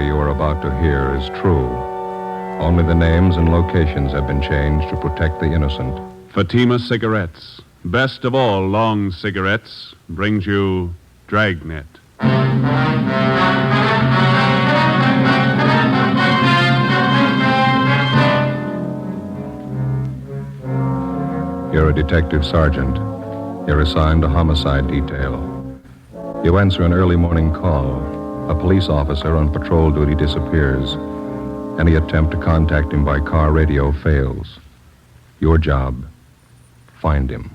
story you are about to hear is true. Only the names and locations have been changed to protect the innocent. Fatima Cigarettes, best of all long cigarettes, brings you Dragnet. You're a detective sergeant. You're assigned to homicide detail. You answer an early morning call. A police officer on patrol duty disappears. Any attempt to contact him by car radio fails. Your job, find him.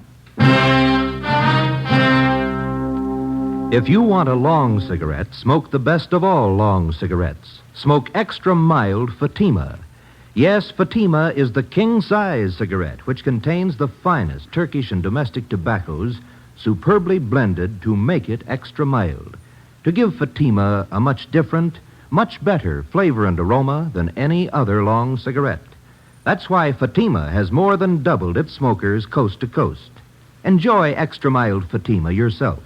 If you want a long cigarette, smoke the best of all long cigarettes. Smoke extra mild Fatima. Yes, Fatima is the king-size cigarette, which contains the finest Turkish and domestic tobaccos superbly blended to make it extra mild, to give Fatima a much different, much better flavor and aroma than any other long cigarette. That's why Fatima has more than doubled its smokers coast to coast. Enjoy extra mild Fatima yourself.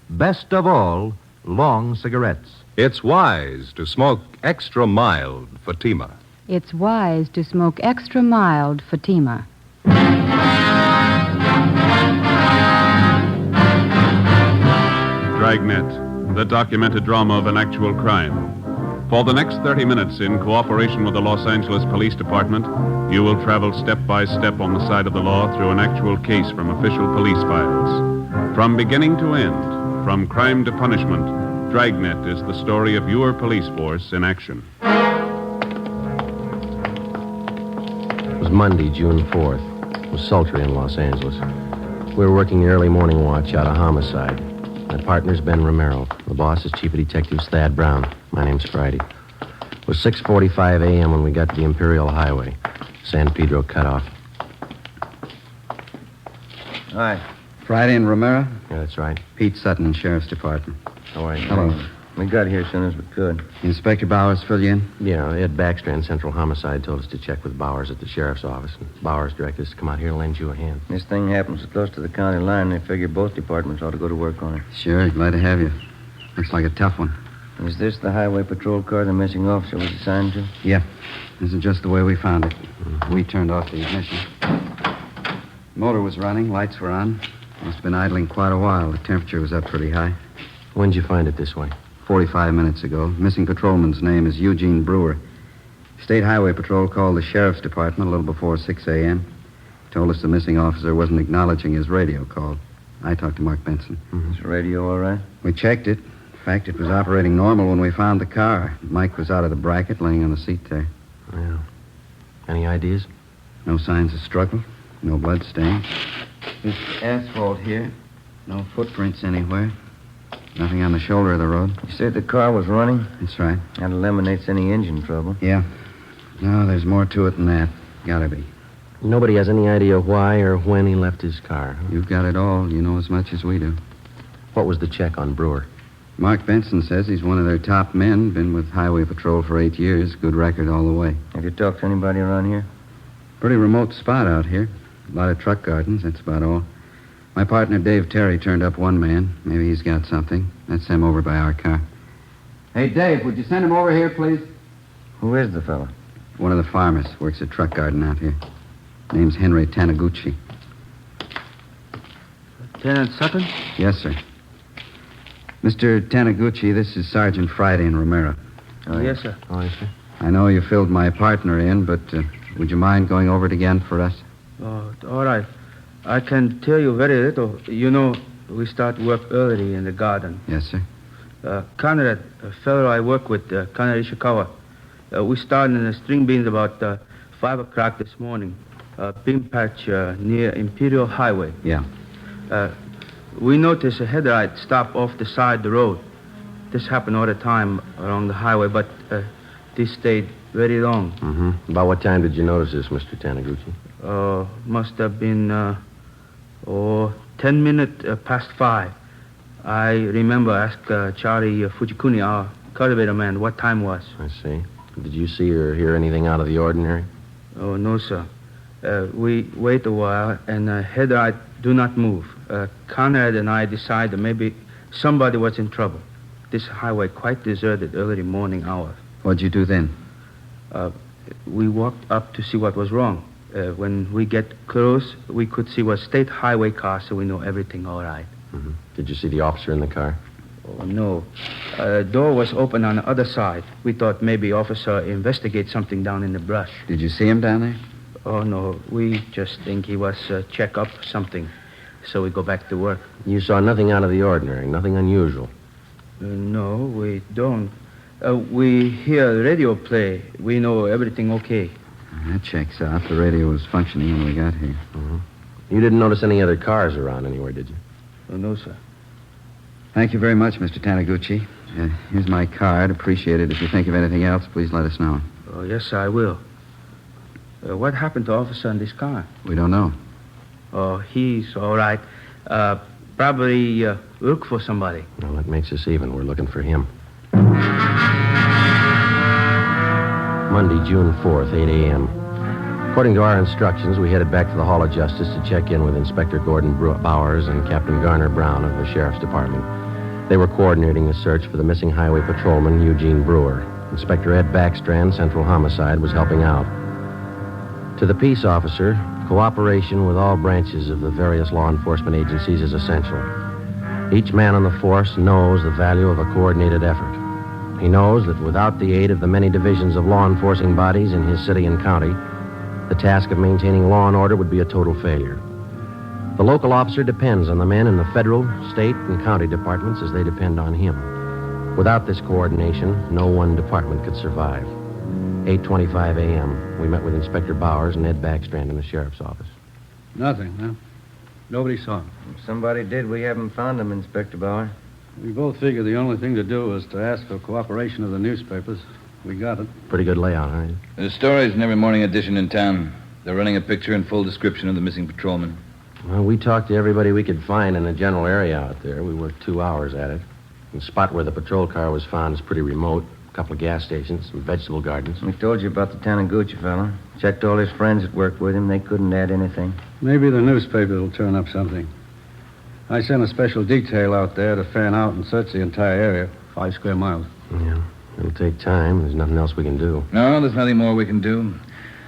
Best of all, long cigarettes. It's wise to smoke extra mild Fatima. It's wise to smoke extra mild Fatima. Dragnet, the documented drama of an actual crime. For the next 30 minutes, in cooperation with the Los Angeles Police Department, you will travel step by step on the side of the law through an actual case from official police files. From beginning to end, from crime to punishment, Dragnet is the story of your police force in action. It was Monday, June 4th. It was sultry in Los Angeles. We were working the early morning watch out of homicide. My partner's Ben Romero. The boss is Chief of Detectives Thad Brown. My name's Friday. It was 6:45 a.m. when we got to the Imperial Highway. San Pedro cutoff. Hi. Friday and Romero? Yeah, that's right. Pete Sutton, Sheriff's Department. How are you? Hello. We got here as soon as we could. Inspector Bowers fill you in? Yeah, Ed Baxter and Central Homicide told us to check with Bowers at the sheriff's office. And Bowers directed us to come out here and lend you a hand. This thing happens so close to the county line, they figure both departments ought to go to work on it. Sure, glad to have you. Looks like a tough one. Is this the highway patrol car the missing officer was assigned to? Yeah. This is just the way we found it. We turned off the ignition. Motor was running, lights were on. It's been idling quite a while. The temperature was up pretty high. When'd you find it this way? 45 minutes ago. Missing patrolman's name is Eugene Brewer. State Highway Patrol called the Sheriff's Department a little before 6 a.m. Told us the missing officer wasn't acknowledging his radio call. I talked to Mark Benson. Is the radio all right? We checked it. In fact, it was operating normal when we found the car. Mike was out of the bracket, laying on the seat there. Yeah. Any ideas? No signs of struggle. No blood stains. This asphalt here. No footprints anywhere. Nothing on the shoulder of the road. You said the car was running? That's right. That eliminates any engine trouble. Yeah. No, there's more to it than that. Gotta be. Nobody has any idea why or when he left his car. Huh? You've got it all. You know as much as we do. What was the check on Brewer? Mark Benson says he's one of their top men. Been with Highway Patrol for 8 years. Good record all the way. Have you talked to anybody around here? Pretty remote spot out here. A lot of truck gardens, that's about all. My partner, Dave Terry, turned up one man. Maybe he's got something. That's him over by our car. Hey, Dave, would you send him over here, please? Who is the fellow? One of the farmers. Works a truck garden out here. Name's Henry Taniguchi. Lieutenant Sutton? Yes, sir. Mr. Taniguchi, this is Sergeant Friday and Romero. Yes, sir. Oh, yes, sir. I know you filled my partner in, but would you mind going over it again for us? All right. I can tell you very little. You know, we start work early in the garden. Yes, sir. Conrad, a fellow I work with, Conrad Ishikawa, we started in the string beans about 5 o'clock this morning. Bean patch near Imperial Highway. Yeah. We noticed a headlight stop off the side of the road. This happened all the time along the highway, but this stayed very long. Mm-hmm. About what time did you notice this, Mr. Taniguchi? Must have been 10 minutes past 5. I remember asked Charlie Fujikuni, our cultivator man, what time was. I see. Did you see or hear anything out of the ordinary? Oh, no, sir. We wait a while, and headlight do not move. Conrad and I decided maybe somebody was in trouble. This highway quite deserted early morning hour. What'd you do then? We walked up to see what was wrong. When we get close, we could see was state highway car, so we know everything all right. Mm-hmm. Did you see the officer in the car? Oh, no. Door was open on the other side. We thought maybe officer investigate something down in the brush. Did you see him down there? Oh, no. We just think he was check up something. So we go back to work. You saw nothing out of the ordinary, nothing unusual? No, we don't. We hear the radio play. We know everything okay. That checks out. The radio was functioning when we got here. Mm-hmm. You didn't notice any other cars around anywhere, did you? Oh, no, sir. Thank you very much, Mr. Taniguchi. Here's my card. Appreciate it. If you think of anything else, please let us know. Oh, yes, I will. What happened to officer in this car? We don't know. Oh, he's all right. Probably look for somebody. Well, that makes us even. We're looking for him. Monday, June 4th, 8 a.m. According to our instructions, we headed back to the Hall of Justice to check in with Inspector Gordon Bowers and Captain Garner Brown of the Sheriff's Department. They were coordinating the search for the missing highway patrolman, Eugene Brewer. Inspector Ed Backstrand, Central Homicide, was helping out. To the peace officer, cooperation with all branches of the various law enforcement agencies is essential. Each man on the force knows the value of a coordinated effort. He knows that without the aid of the many divisions of law enforcing bodies in his city and county, the task of maintaining law and order would be a total failure. The local officer depends on the men in the federal, state, and county departments as they depend on him. Without this coordination, no one department could survive. 8:25 a.m., we met with Inspector Bowers and Ed Backstrand in the sheriff's office. Nothing, huh? Nobody saw him. If somebody did, we haven't found him, Inspector Bauer. We both figured the only thing to do was to ask for cooperation of the newspapers. We got it. Pretty good layout, huh? The story's in every morning edition in town. They're running a picture and full description of the missing patrolman. Well, we talked to everybody we could find in the general area out there. We worked 2 hours at it. The spot where the patrol car was found is pretty remote. A couple of gas stations, some vegetable gardens. We told you about the Taniguchi fella. Checked all his friends that worked with him. They couldn't add anything. Maybe the newspapers will turn up something. I sent a special detail out there to fan out and search the entire area, 5 square miles. Yeah, it'll take time. There's nothing else we can do. No, there's nothing more we can do.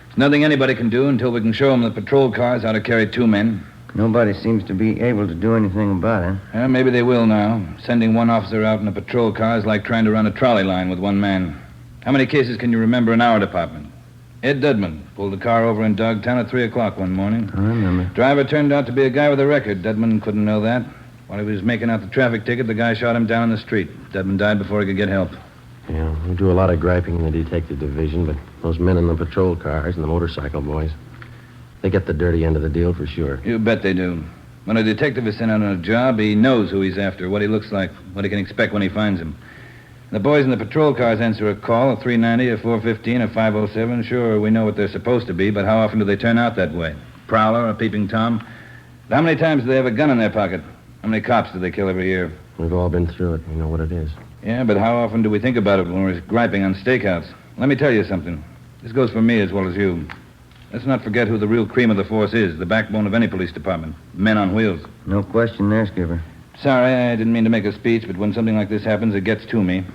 There's nothing anybody can do until we can show them the patrol cars how to carry 2 men. Nobody seems to be able to do anything about it. Yeah, maybe they will now. Sending one officer out in a patrol car is like trying to run a trolley line with 1 man. How many cases can you remember in our department? Ed Dudman pulled the car over in Dogtown at 3 o'clock one morning. I remember. Driver turned out to be a guy with a record. Dudman couldn't know that. While he was making out the traffic ticket, the guy shot him down in the street. Dudman died before he could get help. Yeah, we do a lot of griping in the detective division, but those men in the patrol cars and the motorcycle boys, they get the dirty end of the deal for sure. You bet they do. When a detective is sent out on a job, he knows who he's after, what he looks like, what he can expect when he finds him. The boys in the patrol cars answer a call, a 390, a 415, a 507. Sure, we know what they're supposed to be, but how often do they turn out that way? Prowler, a peeping Tom? How many times do they have a gun in their pocket? How many cops do they kill every year? We've all been through it. We know what it is. Yeah, but how often do we think about it when we're griping on stakeouts? Let me tell you something. This goes for me as well as you. Let's not forget who the real cream of the force is, the backbone of any police department. Men on wheels. No question there, Skipper. Sorry, I didn't mean to make a speech, but when something like this happens, it gets to me.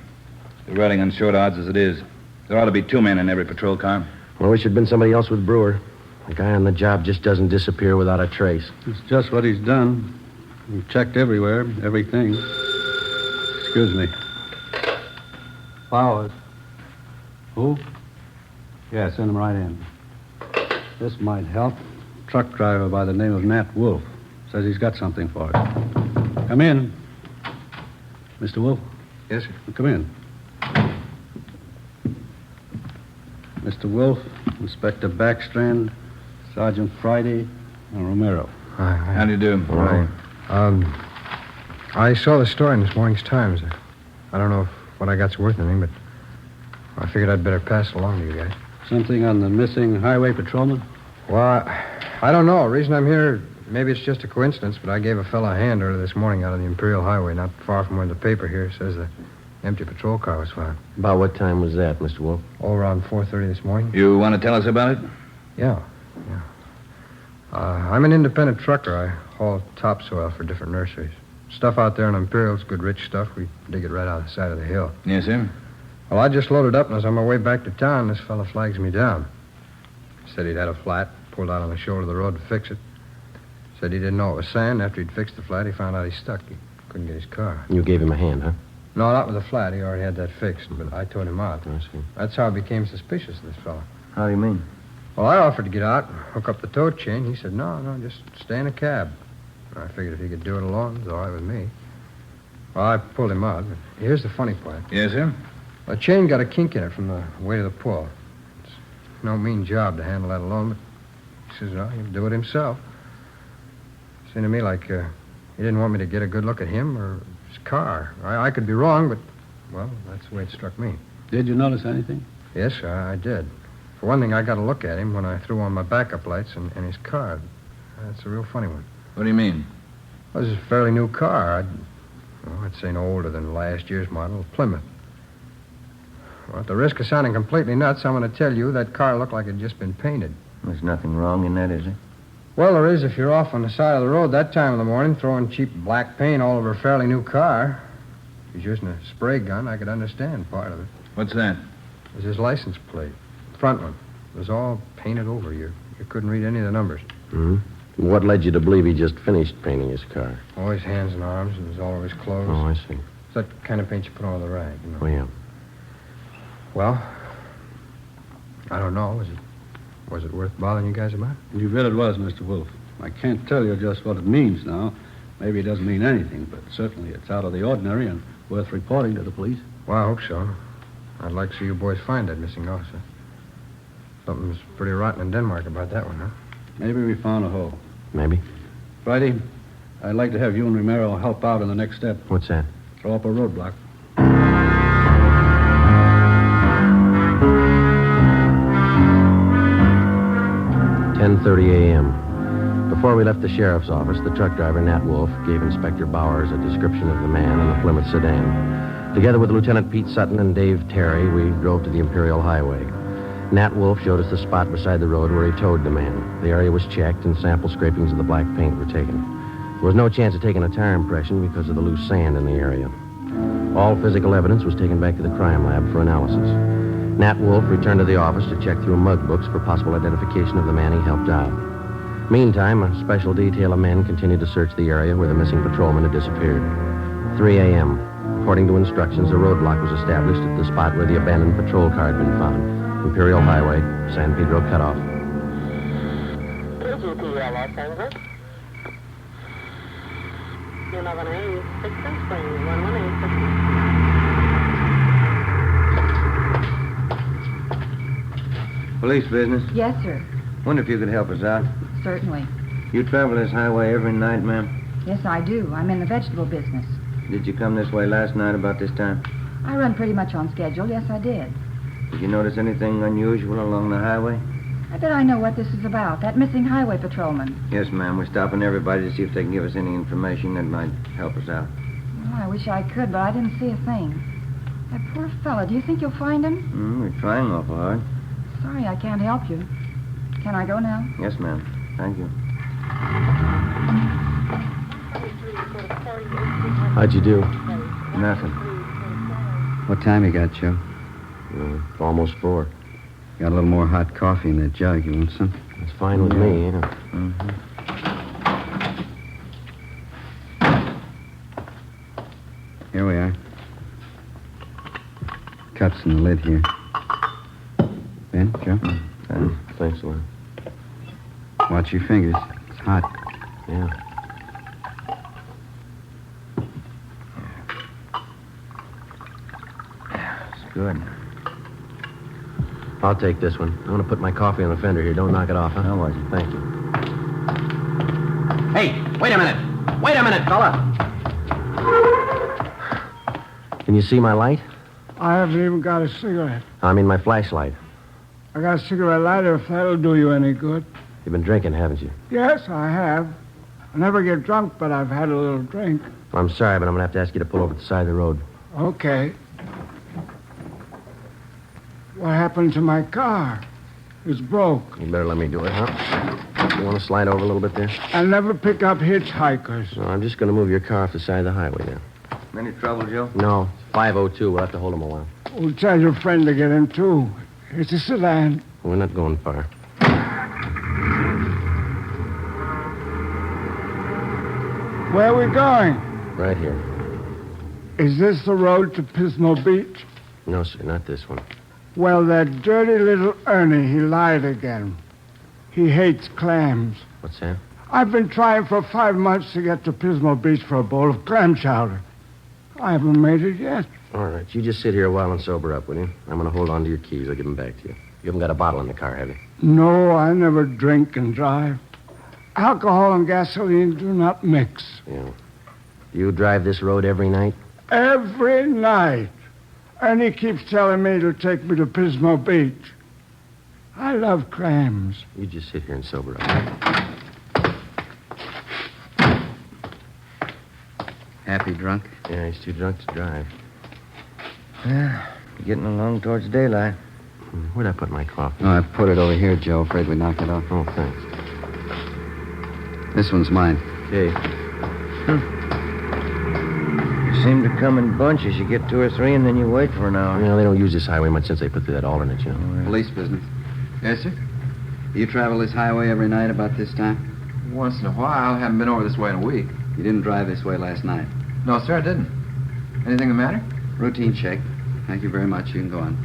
They're riding on short odds as it is. There ought to be 2 men in every patrol car. Well, we should have been somebody else with Brewer. The guy on the job just doesn't disappear without a trace. It's just what he's done. We've checked everywhere, everything. Excuse me. Bowers. Who? Yeah, send him right in. This might help. Truck driver by the name of Nat Wolf. Says he's got something for us. Come in. Mr. Wolf? Yes, sir. Come in. Mr. Wolf, Inspector Backstrand, Sergeant Friday, and Romero. How do you do? Right. I saw the story in this morning's Times. I don't know if what I got's worth anything, but I figured I'd better pass it along to you guys. Something on the missing highway patrolman? Well, I don't know. The reason I'm here, maybe it's just a coincidence, but I gave a fella a hand earlier this morning out on the Imperial Highway, not far from where the paper here says the empty patrol car was found. About what time was that, Mr. Wolf? Oh, around 4:30 this morning. You want to tell us about it? Yeah. I'm an independent trucker. I haul topsoil for different nurseries. Stuff out there in Imperial's good rich stuff. We dig it right out of the side of the hill. Yes, sir. Well, I just loaded up, and as on my way back to town, this fella flags me down. Said he'd had a flat, pulled out on the shoulder of the road to fix it. Said he didn't know it was sand. After he'd fixed the flat, he found out he stuck. He couldn't get his car. You gave him a hand, huh? No, not with the flat. He already had that fixed, but I towed him out. I see. That's how I became suspicious of this fella. How do you mean? Well, I offered to get out and hook up the tow chain. He said, no, just stay in a cab. I figured if he could do it alone, it was all right with me. Well, I pulled him out, but here's the funny part. Yes, sir? The chain got a kink in it from the weight of the pull. It's no mean job to handle that alone, but he says, well, he'll do it himself. Seemed to me like he didn't want me to get a good look at him or his car. I could be wrong, but, well, that's the way it struck me. Did you notice anything? Yes, sir, I did. For one thing, I got a look at him when I threw on my backup lights and his car. That's a real funny one. What do you mean? Well, this is a fairly new car. I'd say no older than last year's model, Plymouth. Well, at the risk of sounding completely nuts, I'm going to tell you that car looked like it had just been painted. There's nothing wrong in that, is there? Well, there is if you're off on the side of the road that time of the morning throwing cheap black paint all over a fairly new car. If he's using a spray gun, I could understand part of it. What's that? It was his license plate. The front one. It was all painted over. You couldn't read any of the numbers. Mm-hmm. What led you to believe he just finished painting his car? Oh, his hands and arms, and it was all over his clothes. Oh, I see. It's that kind of paint you put on the rag, you know. Oh, yeah. Well, I don't know. Was it worth bothering you guys about? You bet it was, Mr. Wolf. I can't tell you just what it means now. Maybe it doesn't mean anything, but certainly it's out of the ordinary and worth reporting to the police. Well, I hope so. I'd like to see you boys find that missing officer. Something's pretty rotten in Denmark about that one, huh? Maybe we found a hole. Maybe. Friday, I'd like to have you and Romero help out in the next step. What's that? Throw up a roadblock. 10:30 a.m. Before we left the sheriff's office, the truck driver, Nat Wolf, gave Inspector Bowers a description of the man in the Plymouth sedan. Together with Lieutenant Pete Sutton and Dave Terry, we drove to the Imperial Highway. Nat Wolf showed us the spot beside the road where he towed the man. The area was checked, and sample scrapings of the black paint were taken. There was no chance of taking a tire impression because of the loose sand in the area. All physical evidence was taken back to the crime lab for analysis. Nat Wolf returned to the office to check through mug books for possible identification of the man he helped out. Meantime, a special detail of men continued to search the area where the missing patrolman had disappeared. 3 a.m. According to instructions, a roadblock was established at the spot where the abandoned patrol car had been found. Imperial Highway, San Pedro cutoff. Los Angeles. You're not going to 6 and Spring, 118. Police business. Yes, sir. Wonder if you could help us out. Certainly. You travel this highway every night, ma'am? Yes, I do. I'm in the vegetable business. Did you come this way last night about this time? I run pretty much on schedule. Yes, I did. Did you notice anything unusual along the highway? I bet I know what this is about. That missing highway patrolman. Yes, ma'am. We're stopping everybody to see if they can give us any information that might help us out. Well, I wish I could, but I didn't see a thing. That poor fella. Do you think you'll find him? We're trying awful hard. Sorry, I can't help you. Can I go now? Yes, ma'am. Thank you. How'd you do? Nothing. What time you got, Joe? Almost 4. Got a little more hot coffee in that jug. You want some? That's fine with me, yeah. Mm-hmm. Here we are. Cups in the lid here. Ben, Joe? Thanks a lot. Watch your fingers. It's hot. Yeah. It's good. I'll take this one. I'm going to put my coffee on the fender here. Don't knock it off, huh? How was it? Thank you. Hey, wait a minute. Wait a minute, fella. Can you see my light? I haven't even got a cigarette. I mean my flashlight. I got a cigarette lighter if that'll do you any good. You've been drinking, haven't you? Yes, I have. I never get drunk, but I've had a little drink. Well, I'm sorry, but I'm going to have to ask you to pull over to the side of the road. Okay. What happened to my car? It's broke. You better let me do it, huh? You want to slide over a little bit there? I never pick up hitchhikers. No, I'm just going to move your car off the side of the highway there. Any trouble, Joe? No. 502. We'll have to hold him a while. We'll tell your friend to get in, too. It's a sedan. We're not going far. Where are we going? Right here. Is this the road to Pismo Beach? No, sir, not this one. Well, that dirty little Ernie, he lied again. He hates clams. What's that? I've been trying for 5 months to get to Pismo Beach for a bowl of clam chowder. I haven't made it yet. All right, you just sit here a while and sober up, will you? I'm going to hold on to your keys. I'll give them back to you. You haven't got a bottle in the car, have you? No, I never drink and drive. Alcohol and gasoline do not mix. Yeah. Do you drive this road every night? Every night. And he keeps telling me to take me to Pismo Beach. I love clams. You just sit here and sober up. Happy drunk? Yeah, he's too drunk to drive. Yeah, getting along towards daylight. Where'd I put my coffee? Oh, I put it over here, Joe. Afraid we knocked it off. Oh, thanks. This one's mine. Okay. You seem to come in bunches. You get 2 or 3, and then you wait for an hour. You know, they don't use this highway much since they put through that alternate, you know. Police business. Yes, sir? You travel this highway every night about this time? Once in a while. I haven't been over this way in a week. You didn't drive this way last night? No, sir, I didn't. Anything the matter? Routine check. Thank you very much. You can go on.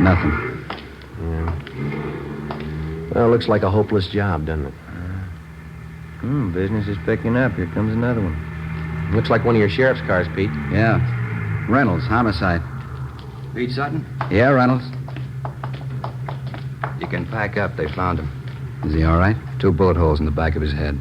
Nothing. Yeah. Well, looks like a hopeless job, doesn't it? Business is picking up. Here comes another one. Looks like one of your sheriff's cars, Pete. Yeah. Reynolds, homicide. Pete Sutton? Yeah, Reynolds. You can pack up. They found him. Is he all right? 2 bullet holes in the back of his head.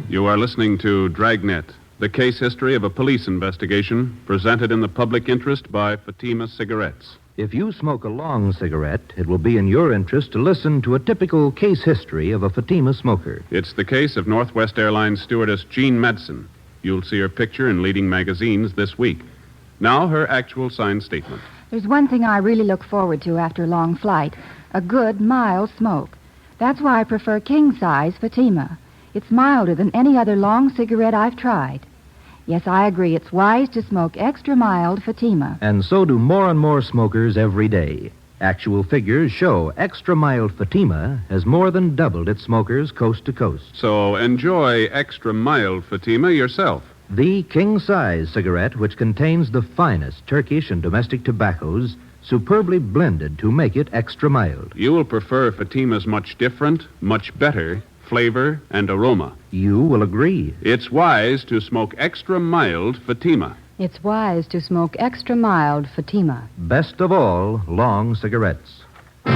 You are listening to Dragnet, the case history of a police investigation presented in the public interest by Fatima Cigarettes. If you smoke a long cigarette, it will be in your interest to listen to a typical case history of a Fatima smoker. It's the case of Northwest Airlines stewardess Jean Madsen. You'll see her picture in leading magazines this week. Now, her actual signed statement. There's one thing I really look forward to after a long flight, a good, mild smoke. That's why I prefer king-size Fatima. It's milder than any other long cigarette I've tried. Yes, I agree. It's wise to smoke extra mild Fatima. And so do more and more smokers every day. Actual figures show extra mild Fatima has more than doubled its smokers coast to coast. So enjoy extra mild Fatima yourself. The king-size cigarette, which contains the finest Turkish and domestic tobaccos, superbly blended to make it extra mild. You will prefer Fatima's much different, much better flavor and aroma. You will agree. It's wise to smoke extra mild Fatima. It's wise to smoke extra mild Fatima. Best of all, long cigarettes. 5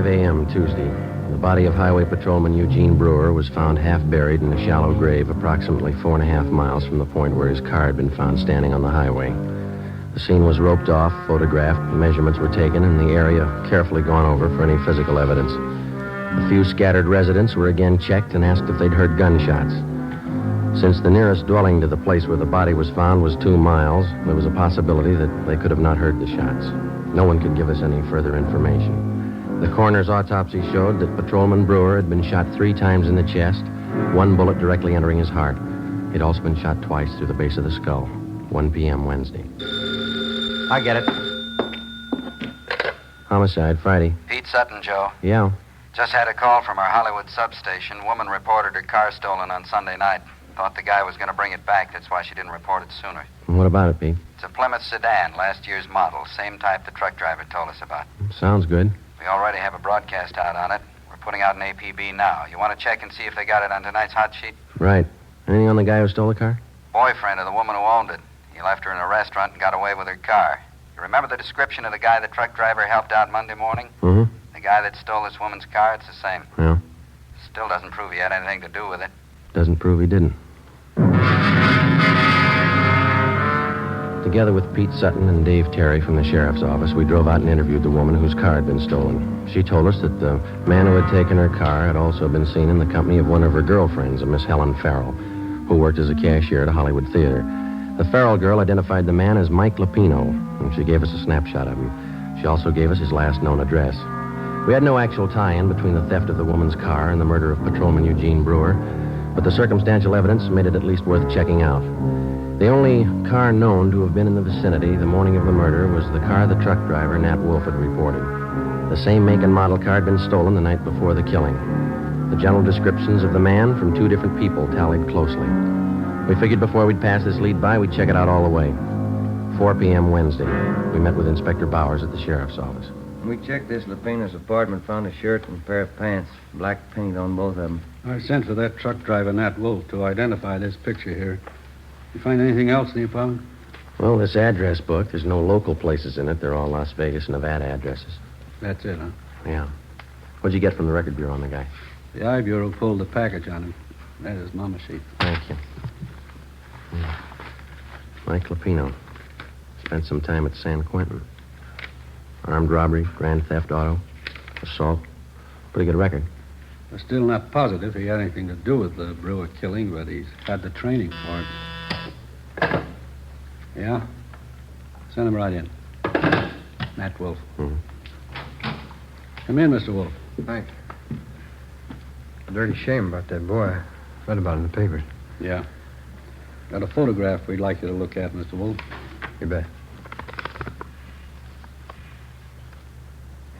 a.m. Tuesday. The body of Highway Patrolman Eugene Brewer was found half buried in a shallow grave approximately 4.5 miles from the point where his car had been found standing on the highway. The scene was roped off, photographed, measurements were taken, and the area carefully gone over for any physical evidence. A few scattered residents were again checked and asked if they'd heard gunshots. Since the nearest dwelling to the place where the body was found was 2 miles, there was a possibility that they could have not heard the shots. No one could give us any further information. The coroner's autopsy showed that Patrolman Brewer had been shot 3 times in the chest, 1 bullet directly entering his heart. He'd also been shot twice through the base of the skull. 1 p.m. Wednesday. I get it. Homicide, Friday. Pete Sutton, Joe. Yeah. Just had a call from our Hollywood substation. Woman reported her car stolen on Sunday night. Thought the guy was going to bring it back. That's why she didn't report it sooner. What about it, Pete? It's a Plymouth sedan, last year's model. Same type the truck driver told us about. Sounds good. We already have a broadcast out on it. We're putting out an APB now. You want to check and see if they got it on tonight's hot sheet? Right. Anything on the guy who stole the car? Boyfriend of the woman who owned it. He left her in a restaurant and got away with her car. You remember the description of the guy the truck driver helped out Monday morning? Mm-hmm. The guy that stole this woman's car, it's the same. Yeah. Still doesn't prove he had anything to do with it. Doesn't prove he didn't. Together with Pete Sutton and Dave Terry from the sheriff's office, we drove out and interviewed the woman whose car had been stolen. She told us that the man who had taken her car had also been seen in the company of one of her girlfriends, a Miss Helen Farrell, who worked as a cashier at a Hollywood theater. The Farrell girl identified the man as Mike Lupino, and she gave us a snapshot of him. She also gave us his last known address. We had no actual tie-in between the theft of the woman's car and the murder of Patrolman Eugene Brewer, but the circumstantial evidence made it at least worth checking out. The only car known to have been in the vicinity the morning of the murder was the car the truck driver, Nat Wolf, had reported. The same make and model car had been stolen the night before the killing. The general descriptions of the man from two different people tallied closely. We figured before we'd pass this lead by, we'd check it out all the way. 4 p.m. Wednesday. We met with Inspector Bowers at the sheriff's office. We checked this Lupino's apartment, found a shirt and a pair of pants, black paint on both of them. I sent for that truck driver, Nat Wolf, to identify this picture here. You find anything else in the apartment? Well, this address book, there's no local places in it. They're all Las Vegas, Nevada addresses. That's it, huh? Yeah. What'd you get from the record bureau on the guy? The I Bureau pulled the package on him. That is Mama sheet. Thank you. Mike Lupino. Spent some time at San Quentin. Armed robbery, grand theft auto, assault. Pretty good record. We're still not positive he had anything to do with the Brewer killing, but he's had the training for it. Yeah? Send him right in. Nat Wolf. Mm-hmm. Come in, Mr. Wolf. Thanks. A dirty shame about that boy. I read about it in the papers. Yeah. Got a photograph we'd like you to look at, Mr. Wolf. You bet.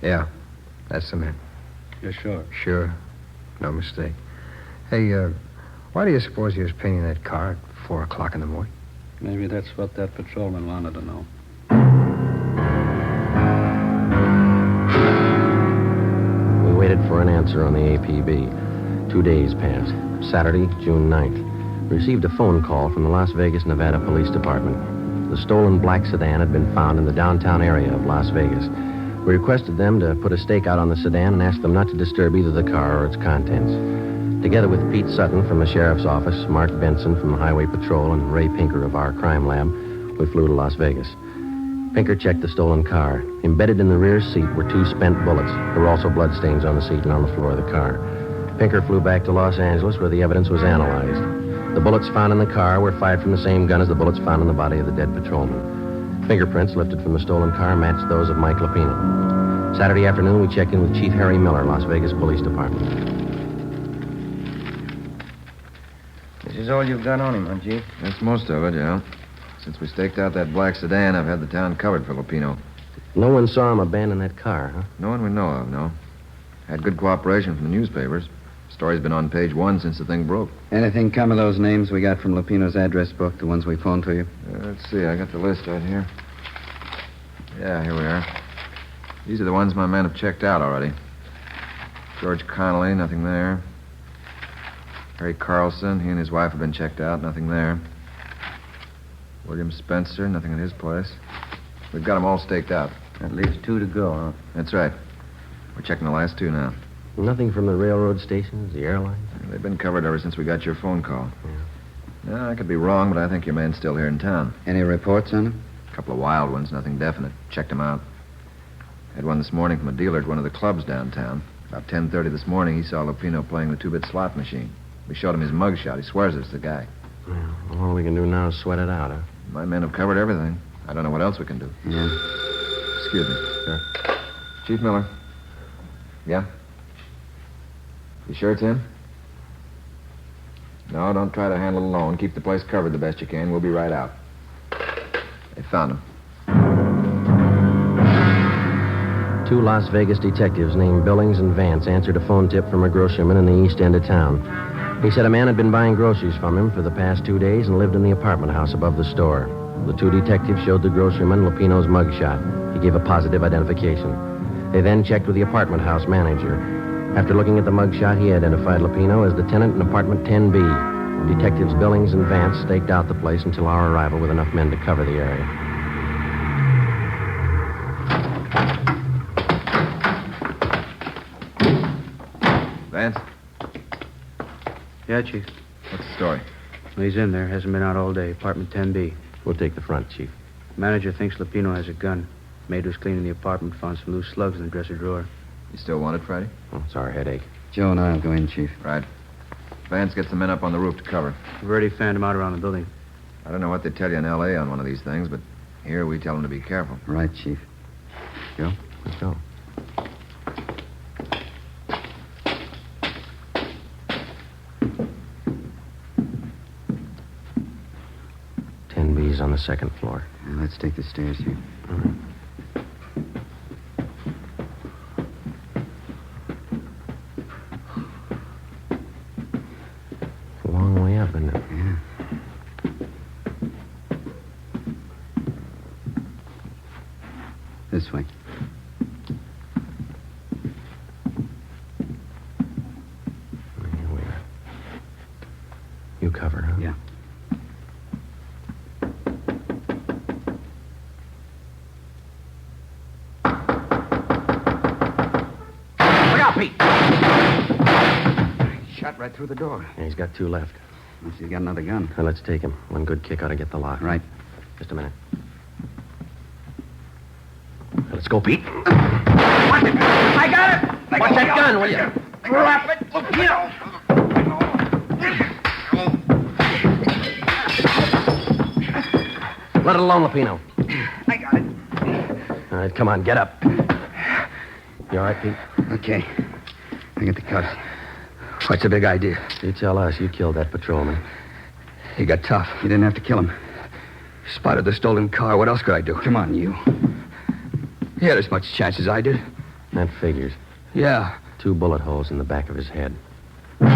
Yeah, that's the man. You're sure? Sure. No mistake. Hey, why do you suppose he was painting that car at 4 o'clock in the morning? Maybe that's what that patrolman wanted to know. We waited for an answer on the APB. 2 days passed. Saturday, June 9th. Received a phone call from the Las Vegas, Nevada Police Department. The stolen black sedan had been found in the downtown area of Las Vegas. We requested them to put a stake out on the sedan and asked them not to disturb either the car or its contents. Together with Pete Sutton from the sheriff's office, Mark Benson from the Highway Patrol, and Ray Pinker of our crime lab, we flew to Las Vegas. Pinker checked the stolen car. Embedded in the rear seat were 2 spent bullets. There were also bloodstains on the seat and on the floor of the car. Pinker flew back to Los Angeles, where the evidence was analyzed. The bullets found in the car were fired from the same gun as the bullets found in the body of the dead patrolman. Fingerprints lifted from the stolen car matched those of Mike Lupino. Saturday afternoon, we checked in with Chief Harry Miller, Las Vegas Police Department. This is all you've got on him, huh, Chief? That's most of it, yeah. Since we staked out that black sedan, I've had the town covered for Lupino. No one saw him abandon that car, huh? No one we know of, no. Had good cooperation from the newspapers. Story's been on page 1 since the thing broke. Anything come of those names we got from Lupino's address book, the ones we phoned to you? Let's see, I got the list right here. Yeah, here we are. These are the ones my men have checked out already. George Connolly, nothing there. Harry Carlson, he and his wife have been checked out, nothing there. William Spencer, nothing at his place. We've got them all staked out. That leaves 2 to go, huh? That's right. We're checking the last 2 now. Nothing from the railroad stations, the airlines? They've been covered ever since we got your phone call. Yeah, I could be wrong, but I think your man's still here in town. Any reports on him? A couple of wild ones, nothing definite. Checked him out. Had one this morning from a dealer at one of the clubs downtown. About 10:30 this morning, he saw Lupino playing the 2-bit slot machine. We showed him his mugshot. He swears it's the guy. Well, all we can do now is sweat it out, huh? My men have covered everything. I don't know what else we can do. Yeah. Excuse me. Sure. Chief Miller. Yeah? You sure it's him? No, don't try to handle it alone. Keep the place covered the best you can. We'll be right out. They found him. 2 Las Vegas detectives named Billings and Vance answered a phone tip from a grocerman in the east end of town. He said a man had been buying groceries from him for the past 2 days and lived in the apartment house above the store. The 2 detectives showed the grocerman Lupino's mugshot. He gave a positive identification. They then checked with the apartment house manager. After looking at the mugshot, he identified Lupino as the tenant in apartment 10B. Detectives Billings and Vance staked out the place until our arrival with enough men to cover the area. Vance? Yeah, Chief. What's the story? Well, he's in there. Hasn't been out all day. Apartment 10B. We'll take the front, Chief. Manager thinks Lupino has a gun. Maid was cleaning the apartment, found some loose slugs in the dresser drawer. You still want it, Friday? Oh, it's our headache. Joe and I'll go in, Chief. Right. Vance gets the men up on the roof to cover. We've already fanned them out around the building. I don't know what they tell you in L.A. on one of these things, but here we tell them to be careful. Right, Chief. Joe? Let's go. B's on the second floor. Let's take the stairs here. All right. It's a long way up, isn't it? Yeah. This way. Here we are. You cover, huh? Yeah. Shot right through the door. Yeah, he's got 2 left. Unless he's got another gun. Now, let's take him. One good kick ought to get the lock. Right. Just a minute. Now, let's go, Pete. I got it! Watch that gun, will you? Drop it, Lupino! Let it alone, Lupino. I got it. All right, come on, get up. You all right, Pete? Okay. I get the cuffs. What's the big idea? You tell us. You killed that patrolman. He got tough. You didn't have to kill him. Spotted the stolen car. What else could I do? Come on, you. He had as much chance as I did. That figures. Yeah. 2 bullet holes in the back of his head. The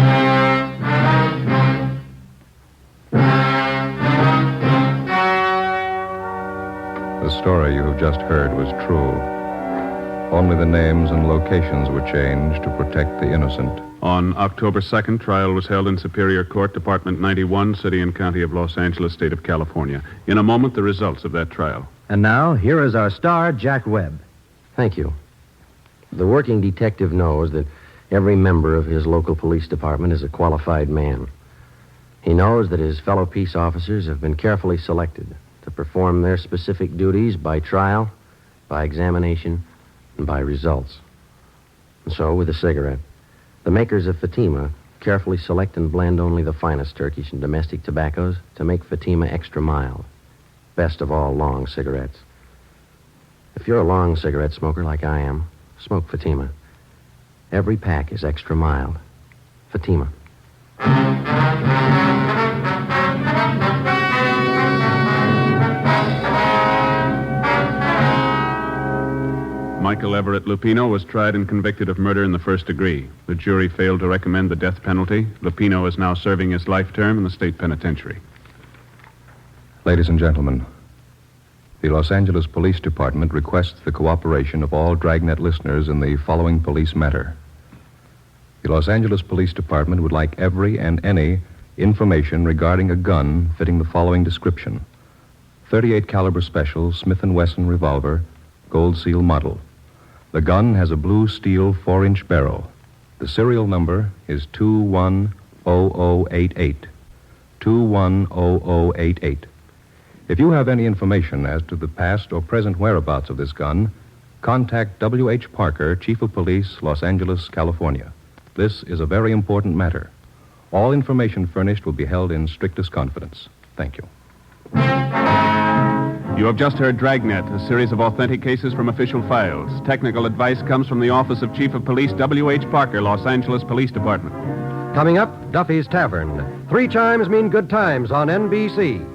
story you have just heard was true. Only the names and locations were changed to protect the innocent. On October 2nd, trial was held in Superior Court, Department 91, City and County of Los Angeles, State of California. In a moment, the results of that trial. And now, here is our star, Jack Webb. Thank you. The working detective knows that every member of his local police department is a qualified man. He knows that his fellow peace officers have been carefully selected to perform their specific duties by trial, by examination, and by results. And so, with a cigarette, the makers of Fatima carefully select and blend only the finest Turkish and domestic tobaccos to make Fatima extra mild. Best of all long cigarettes. If you're a long cigarette smoker like I am, smoke Fatima. Every pack is extra mild. Fatima. Michael Everett Lupino was tried and convicted of murder in the first degree. The jury failed to recommend the death penalty. Lupino is now serving his life term in the state penitentiary. Ladies and gentlemen, the Los Angeles Police Department requests the cooperation of all Dragnet listeners in the following police matter. The Los Angeles Police Department would like every and any information regarding a gun fitting the following description. .38 caliber special Smith & Wesson revolver, gold seal model. The gun has a blue steel 4-inch barrel. The serial number is 210088. 210088. If you have any information as to the past or present whereabouts of this gun, contact W.H. Parker, Chief of Police, Los Angeles, California. This is a very important matter. All information furnished will be held in strictest confidence. Thank you. You have just heard Dragnet, a series of authentic cases from official files. Technical advice comes from the Office of Chief of Police W.H. Parker, Los Angeles Police Department. Coming up, Duffy's Tavern. 3 chimes mean good times on NBC.